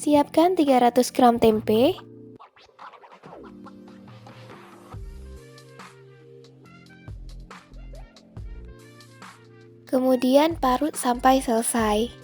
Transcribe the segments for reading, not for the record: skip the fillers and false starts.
Siapkan 300 gram tempe, kemudian parut sampai selesai.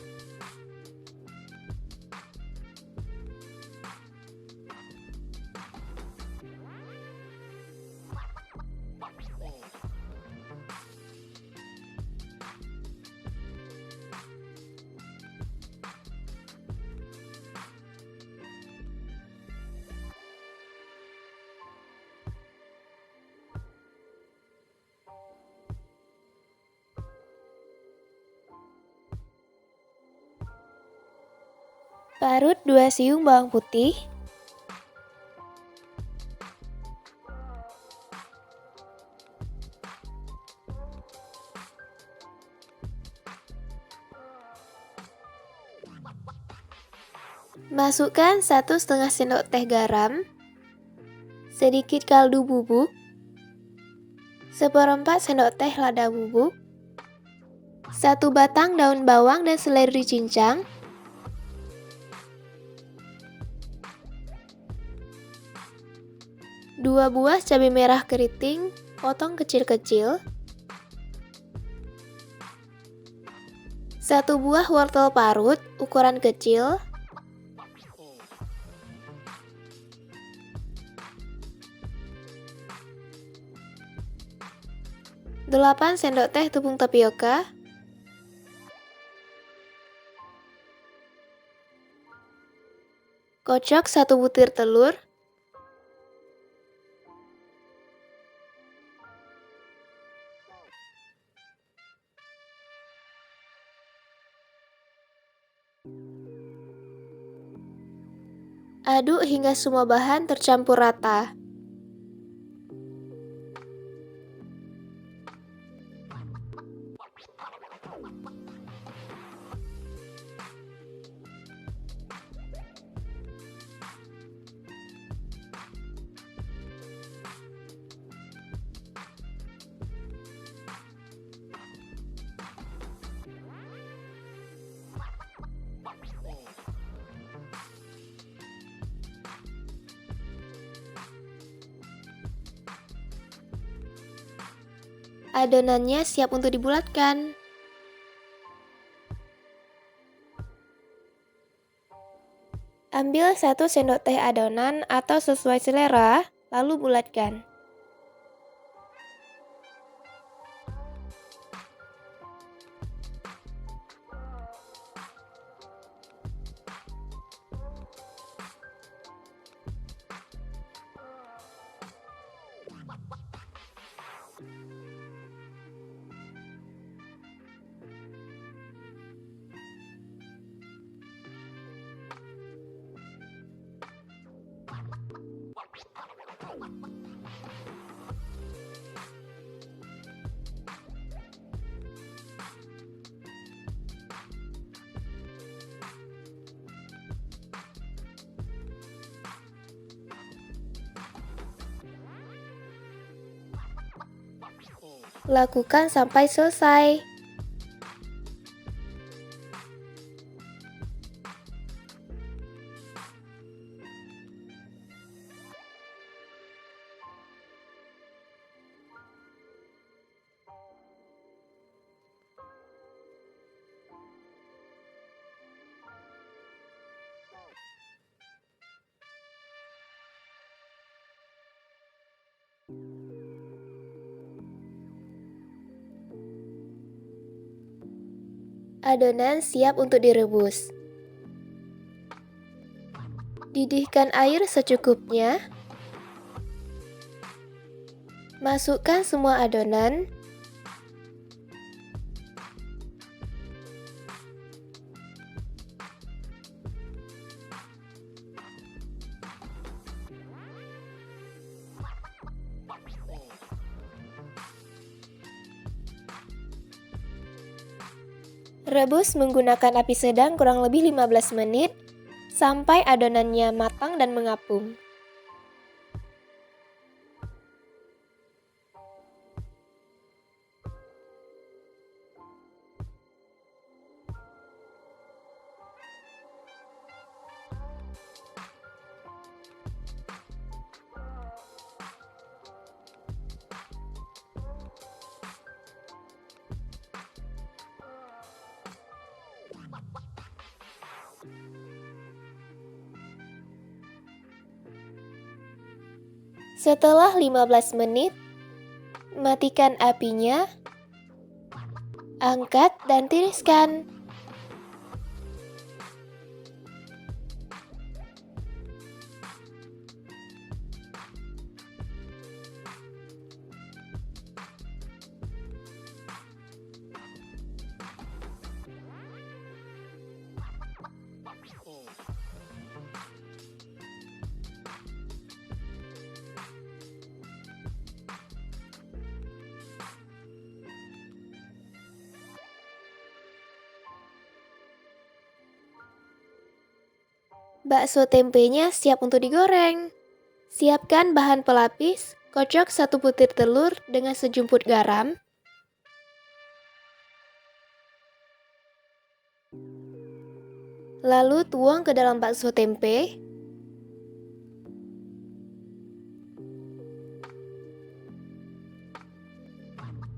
Parut 2 siung bawang putih, masukkan 1,5 sendok teh garam, sedikit kaldu bubuk, 1/4 sendok teh lada bubuk, 1 batang daun bawang dan seledri cincang, 2 buah cabai merah keriting, potong kecil-kecil, 1 buah wortel parut, ukuran kecil, 8 sendok teh tepung tapioka, kocok 1 butir telur, aduk hingga semua bahan tercampur rata. Adonannya siap untuk dibulatkan. Ambil 1 sendok teh adonan atau sesuai selera, lalu bulatkan. Lakukan sampai selesai. Adonan siap untuk direbus. Didihkan air secukupnya. Masukkan semua adonan. Rebus menggunakan api sedang kurang lebih 15 menit sampai adonannya matang dan mengapung. Setelah 15 menit, matikan apinya, angkat dan tiriskan. Bakso tempenya siap untuk digoreng. Siapkan bahan pelapis, kocok 1 butir telur dengan sejumput garam. Lalu tuang ke dalam bakso tempe.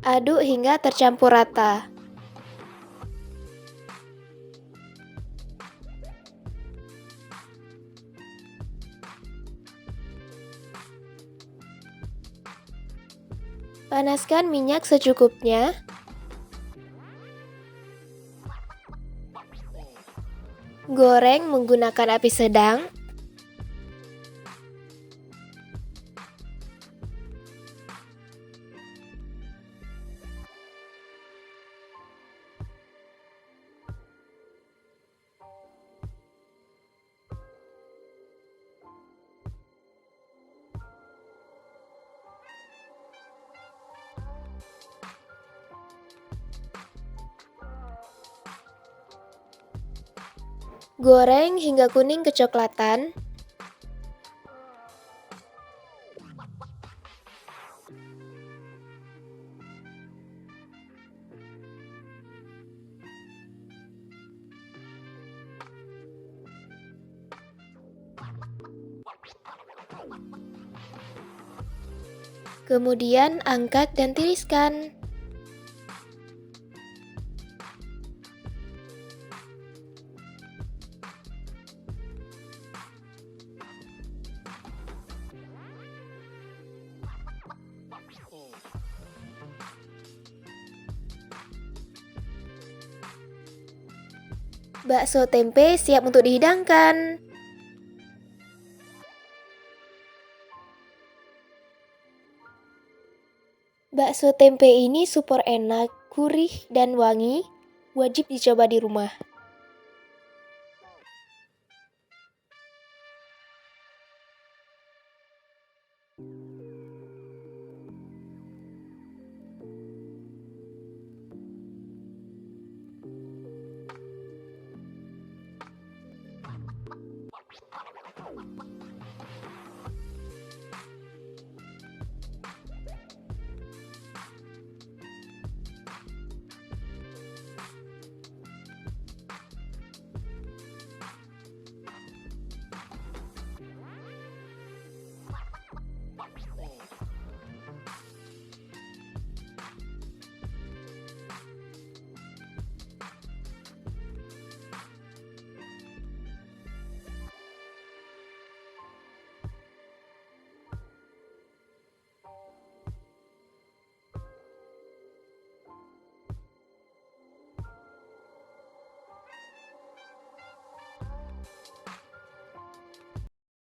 Aduk hingga tercampur rata. Panaskan minyak secukupnya. Goreng menggunakan api sedang. Goreng hingga kuning kecoklatan. Kemudian angkat dan tiriskan. Bakso tempe siap untuk dihidangkan. Bakso tempe ini super enak, gurih, dan wangi. Wajib dicoba di rumah.